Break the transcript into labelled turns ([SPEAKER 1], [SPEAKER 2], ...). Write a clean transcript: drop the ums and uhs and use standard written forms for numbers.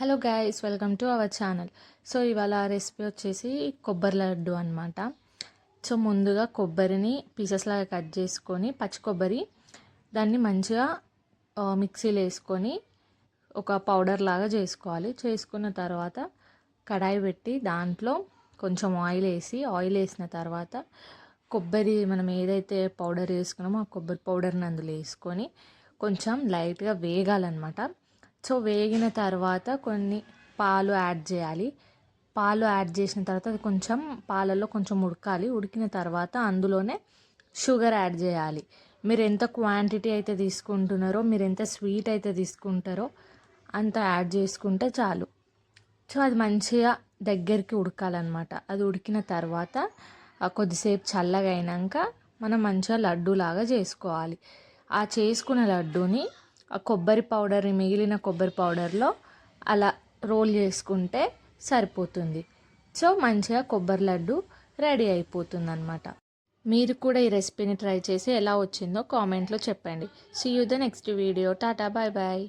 [SPEAKER 1] Hello guys, welcome to our channel. So ఇవాళ recipe వచ్చేసి కొబ్బరి లడ్డు అనమాట. సో ముందుగా కొబ్బరిని పీసెస్ లాగా కట్ చేసుకొని పచ్చి కొబ్బరి దాన్ని మంచిగా మిక్సీలో వేసుకొని ఒక పౌడర్ లాగా చేసుకోవాలి. చేసుకున్న తర్వాత కడాయి పెట్టి దాంట్లో కొంచెం ఆయిల్ వేసిన తర్వాత కొబ్బరి మనం ఏదైతే పౌడర్ వేసుకున్నామో ఆ కొబ్బరి పౌడర్ని అందులో వేసుకొని కొంచెం లైట్గా వేగాలన్నమాట. సో వేగిన తర్వాత కొన్ని పాలు యాడ్ చేయాలి. పాలు యాడ్ చేసిన తర్వాత అది కొంచెం పాలల్లో కొంచెం ఉడకాలి. ఉడికిన తర్వాత అందులోనే షుగర్ యాడ్ చేయాలి. మీరు ఎంత క్వాంటిటీ అయితే తీసుకుంటున్నారో, మీరు ఎంత స్వీట్ అయితే తీసుకుంటారో అంత యాడ్ చేసుకుంటే చాలు. సో అది మంచిగా దగ్గరికి ఉడకాలన్నమాట. అది ఉడికిన తర్వాత కొద్దిసేపు చల్లగా అయినాక మనం మంచిగా లడ్డూలాగా చేసుకోవాలి. ఆ చేసుకున్న లడ్డూని ఆ కొబ్బరి పౌడర్, మిగిలిన కొబ్బరి పౌడర్లో అలా రోల్ చేసుకుంటే సరిపోతుంది. సో మంచిగా కొబ్బరి లడ్డు రెడీ అయిపోతుంది అన్నమాట. మీరు కూడా ఈ రెసిపీని ట్రై చేసి ఎలా వచ్చిందో కామెంట్లో చెప్పండి. See you the next video. Tata, bye bye.